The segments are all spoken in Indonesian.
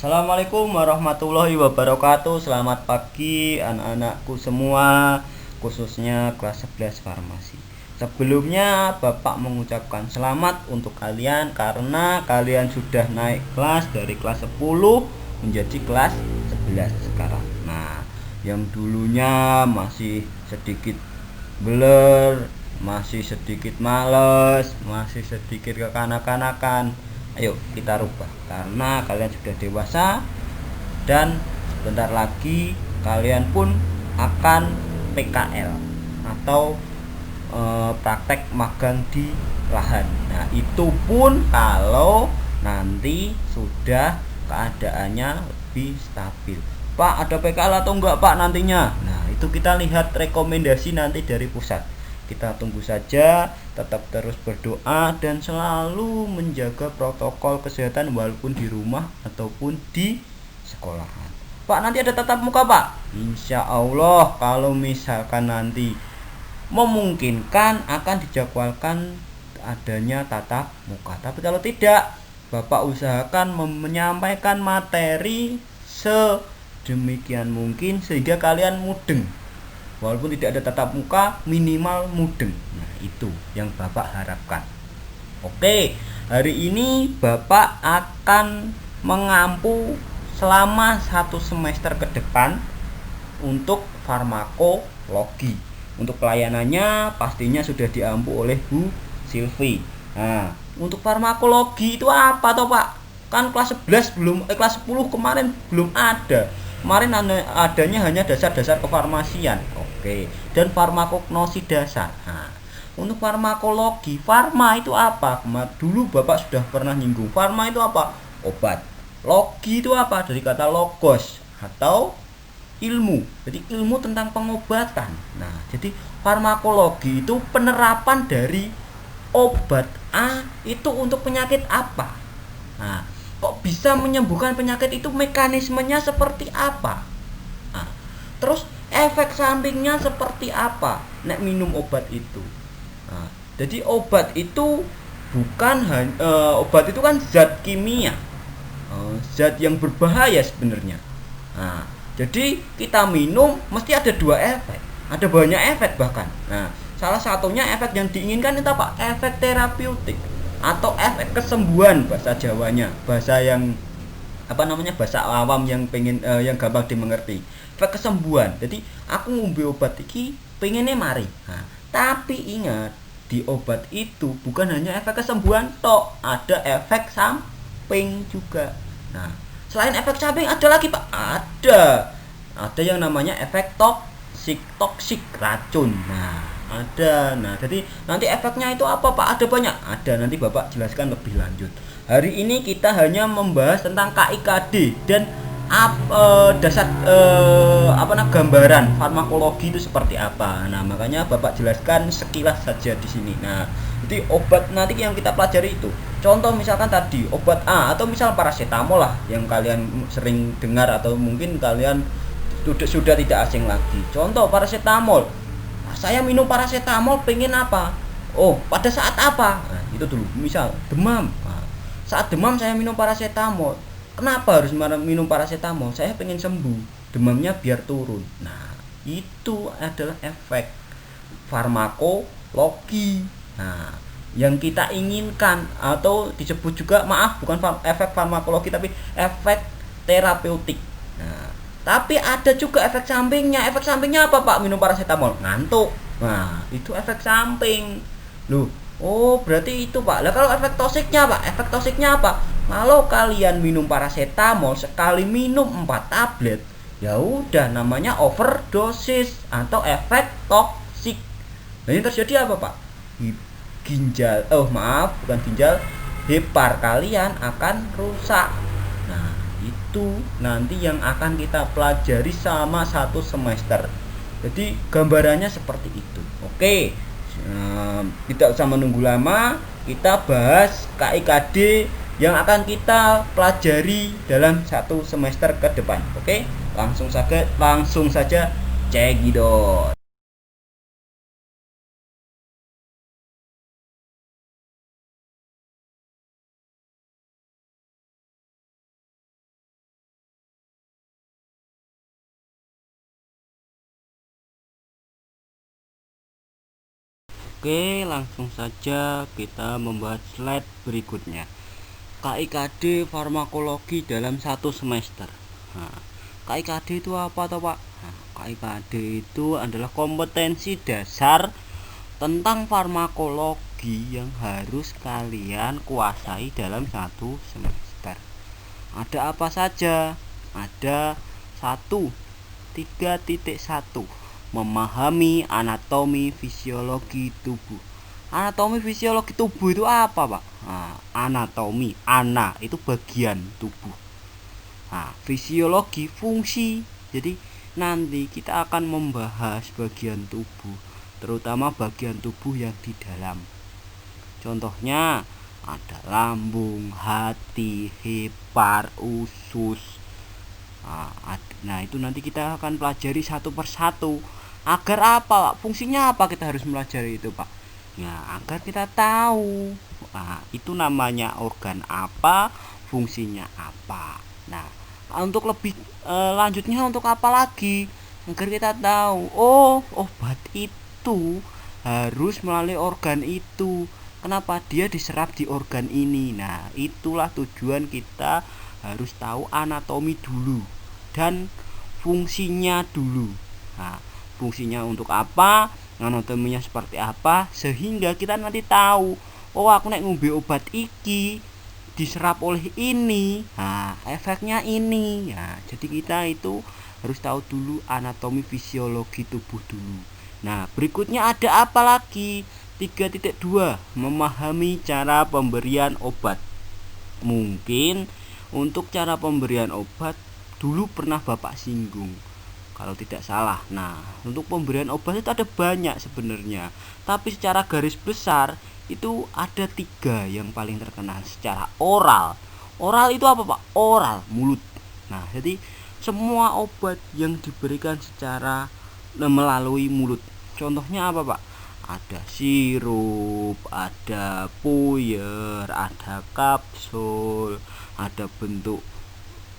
Assalamualaikum warahmatullahi wabarakatuh. Selamat pagi anak-anakku semua, khususnya kelas 11 farmasi. Sebelumnya Bapak mengucapkan selamat untuk kalian karena kalian sudah naik kelas dari kelas 10 menjadi kelas 11 sekarang. Nah, yang dulunya masih sedikit blur, masih sedikit males, masih sedikit kekanak-kanakan, ayo kita rubah karena kalian sudah dewasa dan sebentar lagi kalian pun akan PKL atau praktek magang di lahan. Nah, itu pun kalau nanti sudah keadaannya lebih stabil. Pak, ada PKL atau enggak Pak nantinya? Nah, itu kita lihat rekomendasi nanti dari pusat. Kita tunggu saja, tetap terus berdoa dan selalu menjaga protokol kesehatan walaupun di rumah ataupun di sekolahan. Pak, nanti ada tatap muka Pak? Insya Allah kalau misalkan nanti memungkinkan akan dijadwalkan adanya tatap muka. Tapi kalau tidak, Bapak usahakan menyampaikan materi sedemikian mungkin sehingga kalian mudeng. Walaupun tidak ada tatap muka, minimal mudeng. Nah, itu yang Bapak harapkan. Oke, hari ini Bapak akan mengampu selama 1 semester ke depan untuk farmakologi. Untuk pelayanannya pastinya sudah diampu oleh Bu Silvi. Nah, untuk farmakologi itu apa toh Pak? Kan kelas 11 belum kelas 10 kemarin belum ada. Kemarin adanya hanya dasar-dasar kefarmasian. Oke, dan farmakognosi dasar. Nah, untuk farmakologi, farma itu apa? Dulu Bapak sudah pernah nyinggung. Farma itu apa? Obat. Logi itu apa? Dari kata logos atau ilmu. Jadi ilmu tentang pengobatan. Nah, jadi farmakologi itu penerapan dari obat A itu untuk penyakit apa? Nah, kok bisa menyembuhkan penyakit itu, mekanismenya seperti apa? Nah, terus efek sampingnya seperti apa nek minum obat itu? Nah, jadi obat itu bukan obat itu kan zat kimia, zat yang berbahaya sebenarnya. Nah, jadi kita minum mesti ada 2 efek, ada banyak efek bahkan. Nah, salah satunya efek yang diinginkan itu apa? Efek terapeutik atau efek kesembuhan bahasa Jawanya, bahasa yang bahasa awam yang pengen yang gampang dimengerti. Efek kesembuhan. Jadi aku ngombe obat iki pengennya mari. Nah, tapi ingat di obat itu bukan hanya efek kesembuhan tok, ada efek samping juga. Nah, selain efek samping ada lagi Pak, ada yang namanya efek toksik racun. Nah, ada. Nah, jadi nanti efeknya itu apa Pak? Ada banyak. Ada, nanti Bapak jelaskan lebih lanjut. Hari ini kita hanya membahas tentang KIKD dan dasar gambaran farmakologi itu seperti apa. Nah, makanya Bapak jelaskan sekilas saja di sini. Nah, jadi obat nanti yang kita pelajari itu, contoh misalkan tadi obat A atau misal paracetamol lah yang kalian sering dengar atau mungkin kalian sudah tidak asing lagi. Contoh paracetamol. Nah, saya minum paracetamol pengen apa? Oh, pada saat apa? Nah, itu dulu. Misal demam. Nah, saat demam saya minum paracetamol. Kenapa harus minum paracetamol? Saya pengen sembuh, demamnya biar turun. Nah, itu adalah efek farmakologi. Nah, yang kita inginkan atau disebut juga, maaf, bukan efek farmakologi tapi efek terapeutik. Nah, tapi ada juga efek sampingnya. Efek sampingnya apa Pak? Minum paracetamol ngantuk. Nah, itu efek samping. Loh, oh, berarti itu Pak. Lah kalau efek toksiknya Pak, efek toksiknya apa? Kalau kalian minum paracetamol sekali minum 4 tablet, ya udah namanya overdosis atau efek toksik. Nah, ini terjadi apa Pak? Ginjal, bukan ginjal, hepar kalian akan rusak. Nah, itu nanti yang akan kita pelajari selama 1 semester. Jadi gambarannya seperti itu. Oke, tidak usah menunggu lama, kita bahas KIKD yang akan kita pelajari dalam 1 semester ke depan. Oke, langsung saja cekidot. Oke, langsung saja kita membahas slide berikutnya. KIKD farmakologi dalam satu semester. Nah, KIKD itu apa toh Pak? Nah, KIKD itu adalah kompetensi dasar tentang farmakologi yang harus kalian kuasai dalam satu semester. Ada apa saja? Ada 3.1 memahami anatomi fisiologi tubuh. Anatomi fisiologi tubuh itu apa Pak? Nah, anatomi, itu bagian tubuh. Nah, fisiologi fungsi. Jadi nanti kita akan membahas bagian tubuh, terutama bagian tubuh yang di dalam. Contohnya ada lambung, hati, hepar, usus. Nah, itu nanti kita akan pelajari satu persatu. Agar apa Pak? Fungsinya apa kita harus melajari itu Pak? Ya, agar kita tahu itu namanya organ apa, fungsinya apa. Nah, untuk lebih lanjutnya untuk apa lagi? Agar kita tahu, oh, obat itu harus melalui organ itu. Kenapa dia diserap di organ ini? Nah, itulah tujuan kita harus tahu anatomi dulu dan fungsinya dulu. Nah, fungsinya untuk apa? Anatominya seperti apa, sehingga kita nanti tahu, oh aku nek ngombe obat iki diserap oleh ini, nah efeknya ini. Nah, jadi kita itu harus tahu dulu anatomi fisiologi tubuh dulu. Nah, berikutnya ada apa lagi? 3.2 memahami cara pemberian obat. Mungkin untuk cara pemberian obat dulu pernah Bapak singgung kalau tidak salah. Nah, untuk pemberian obat itu ada banyak sebenarnya, tapi secara garis besar itu ada 3 yang paling terkenal. Secara oral itu apa Pak? Oral, mulut. Nah, jadi semua obat yang diberikan secara melalui mulut. Contohnya apa Pak? Ada sirup, ada puyer, ada kapsul, ada bentuk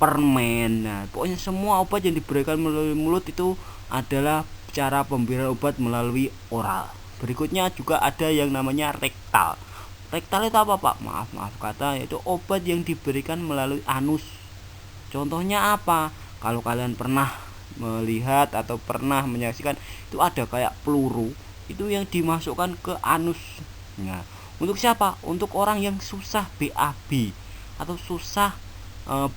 permen. Nah, pokoknya semua obat yang diberikan melalui mulut itu adalah cara pemberian obat melalui oral. Berikutnya juga ada yang namanya rektal. Rektal itu apa Pak? Maaf kata, yaitu obat yang diberikan melalui anus. Contohnya apa? Kalau kalian pernah melihat atau pernah menyaksikan, itu ada kayak peluru itu yang dimasukkan ke anus. Nah, untuk siapa? Untuk orang yang susah BAB atau susah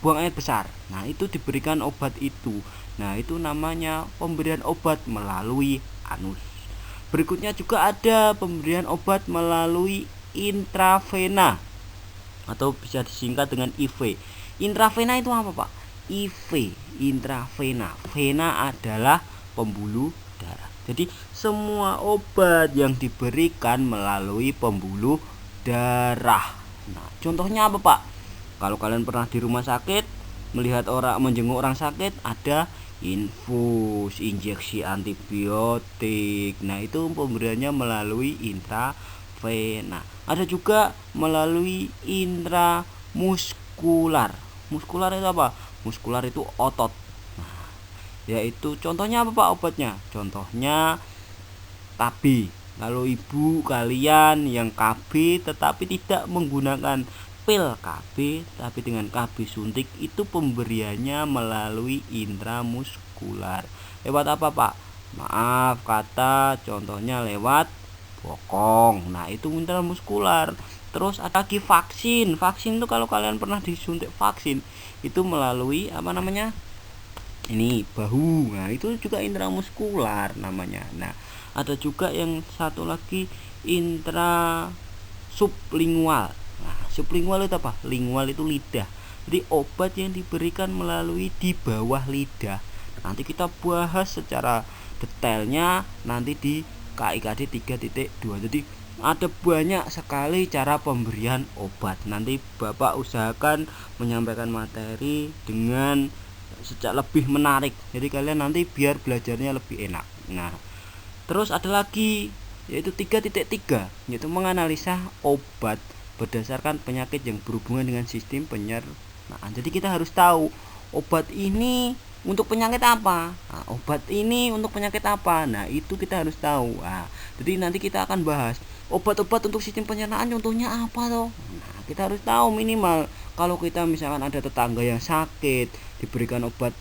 buang air besar. Nah, itu diberikan obat itu. Nah, itu namanya pemberian obat melalui anus. Berikutnya juga ada pemberian obat melalui intravena atau bisa disingkat dengan IV. Intravena itu apa Pak? IV, intravena. Vena adalah pembuluh darah. Jadi semua obat yang diberikan melalui pembuluh darah. Nah, contohnya apa Pak? Kalau kalian pernah di rumah sakit melihat orang menjenguk orang sakit, ada infus, injeksi antibiotik. Nah, itu pemberiannya melalui intravena. Ada juga melalui intramuskular. Muskular itu apa? Muskular itu otot. Nah, yaitu contohnya apa Pak obatnya? Contohnya KB. Kalau ibu kalian yang KB tetapi tidak menggunakan pil KB tapi dengan KB suntik, itu pemberiannya melalui intramuskular. Lewat apa Pak? Maaf kata, contohnya lewat bokong. Nah, itu intramuskular. Terus ada lagi vaksin. Vaksin itu kalau kalian pernah disuntik vaksin itu melalui apa namanya? Ini bahu. Nah, itu juga intramuskular namanya. Nah, ada juga yang satu lagi intrasublingual. Nah, sublingual itu apa? Lingual itu lidah. Jadi obat yang diberikan melalui di bawah lidah. Nanti kita bahas secara detailnya nanti di KIKD 3.2. Jadi ada banyak sekali cara pemberian obat. Nanti Bapak usahakan menyampaikan materi dengan sejak lebih menarik. Jadi kalian nanti biar belajarnya lebih enak. Nah, terus ada lagi yaitu 3.3, yaitu menganalisa obat berdasarkan penyakit yang berhubungan dengan sistem pencernaan. Jadi kita harus tahu obat ini untuk penyakit apa, nah, obat ini untuk penyakit apa. Nah itu kita harus tahu. Nah, jadi nanti kita akan bahas obat-obat untuk sistem pencernaan contohnya apa toh. Nah kita harus tahu minimal kalau kita misalkan ada tetangga yang sakit diberikan obat,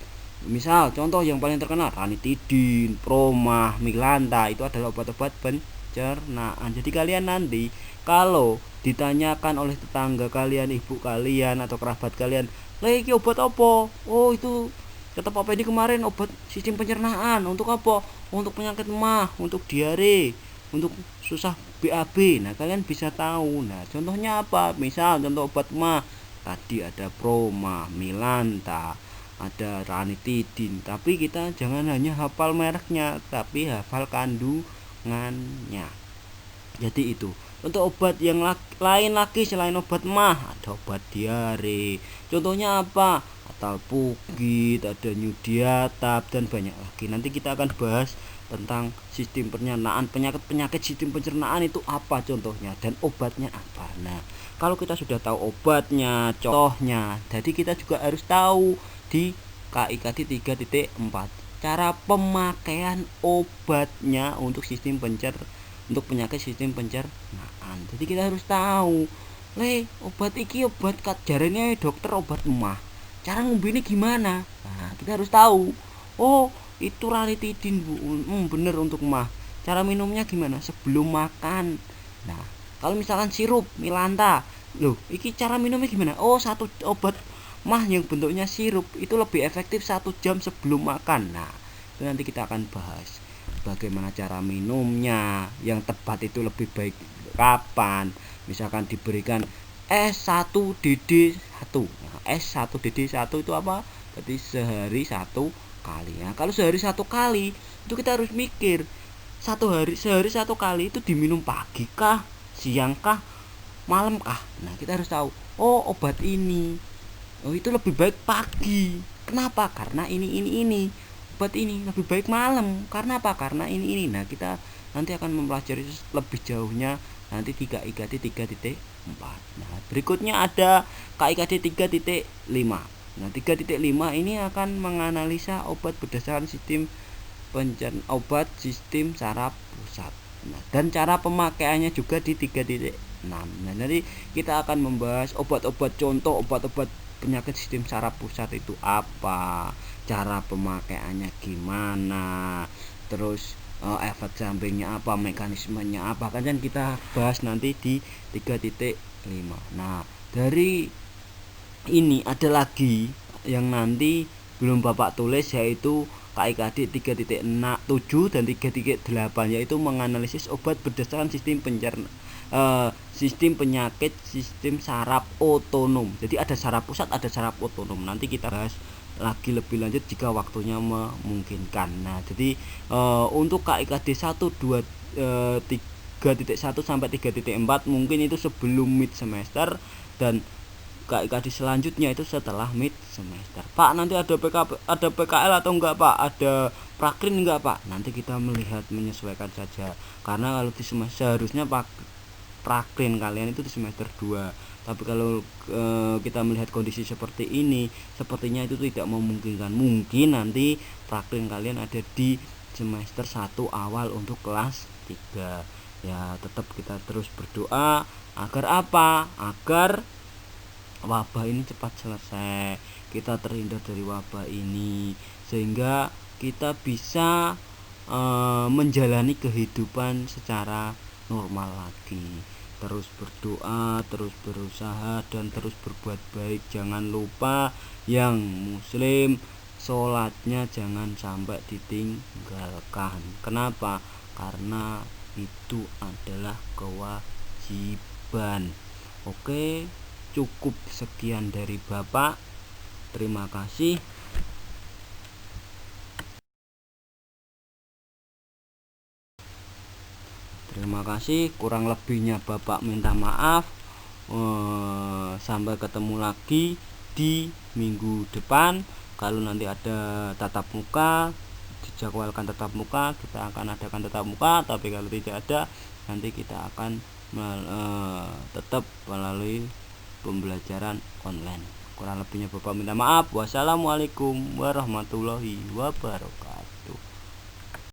misal contoh yang paling terkenal ranitidin, promah, milanta, itu adalah obat-obat pencernaan. Jadi kalian nanti kalau ditanyakan oleh tetangga kalian, ibu kalian atau kerabat kalian, lagi obat apa? Oh itu kata Pak Pedi kemarin obat sistem pencernaan. Untuk apa? Untuk penyakit mah, untuk diare, untuk susah BAB. Nah kalian bisa tahu. Nah contohnya apa? Misal contoh obat mah tadi ada proma, milanta, ada ranitidin. Tapi kita jangan hanya hafal mereknya, tapi hafal kandungannya. Jadi itu untuk obat yang lain lagi selain obat mah, ada obat diare. Contohnya apa? Atalpugit, ada Nyudiatab, dan banyak lagi. Nanti kita akan bahas tentang sistem pencernaan, penyakit sistem pencernaan itu apa contohnya dan obatnya apa. Nah, kalau kita sudah tahu obatnya, contohnya, jadi kita juga harus tahu di KIKD 3.4 cara pemakaian obatnya untuk sistem untuk penyakit sistem pencernaan. Jadi kita harus tahu, obat iki obat jarene dokter obat emah. Cara ngombene gimana? Nah, kita harus tahu. Oh, itu ranitidin, Bu. Bener untuk emah. Cara minumnya gimana? Sebelum makan. Nah, kalau misalkan sirup milanta, loh, iki cara minumnya gimana? Oh, satu obat mah yang bentuknya sirup itu lebih efektif 1 jam sebelum makan. Nah, itu nanti kita akan bahas bagaimana cara minumnya, yang tepat itu lebih baik kapan. Misalkan diberikan S1DD1. Nah, S1DD1 itu apa? Berarti sehari 1 kali. Nah, kalau sehari 1 kali itu kita harus mikir sehari 1 kali itu diminum pagi kah, siang kah, malam kah. Nah kita harus tahu, oh obat ini, oh itu lebih baik pagi. Kenapa? Karena ini obat ini lebih baik malam. Karena apa? Karena ini. Nah kita nanti akan mempelajari lebih jauhnya nanti di KIKD 3.4. Nah berikutnya ada KIKD 3.5. Nah 3.5 ini akan menganalisa obat berdasarkan sistem obat sistem saraf pusat. Nah, dan cara pemakaiannya juga di 3.6. Nah, nanti kita akan membahas obat-obat contoh obat-obat penyakit sistem saraf pusat itu apa, cara pemakaiannya gimana, terus efek sampingnya apa, mekanismenya apa, kan kita bahas nanti di 3.5. Nah, dari ini ada lagi yang nanti belum Bapak tulis, yaitu KIKD 3.7 dan 3.8, yaitu menganalisis obat berdasarkan sistem sistem penyakit sistem saraf otonom. Jadi ada saraf pusat, ada saraf otonom. Nanti kita bahas lagi lebih lanjut jika waktunya memungkinkan. Nah, jadi untuk KIKD 3.1 sampai 3.4 mungkin itu sebelum mid semester, dan KIKD selanjutnya itu setelah mid semester. Pak, nanti ada PKL atau enggak, Pak? Ada prakrin enggak, Pak? Nanti kita melihat menyesuaikan saja. Karena kalau di semester seharusnya prakrin kalian itu di semester 2. Tapi kalau kita melihat kondisi seperti ini, sepertinya itu tidak memungkinkan. Mungkin nanti prakrin kalian ada di semester 1 awal untuk kelas 3. Ya, tetap kita terus berdoa agar apa? Agar wabah ini cepat selesai, kita terhindar dari wabah ini, sehingga kita bisa menjalani kehidupan secara normal lagi. Terus berdoa, terus berusaha, dan terus berbuat baik. Jangan lupa yang muslim sholatnya jangan sampai ditinggalkan. Kenapa? Karena itu adalah kewajiban. Oke, cukup sekian dari Bapak. Terima kasih. Terima kasih, kurang lebihnya Bapak minta maaf. Sampai ketemu lagi di minggu depan. Kalau nanti ada tatap muka, dijadwalkan tatap muka, kita akan adakan tatap muka. Tapi kalau tidak ada, nanti kita akan tetap melalui pembelajaran online. Kurang lebihnya Bapak minta maaf. Wassalamualaikum warahmatullahi wabarakatuh.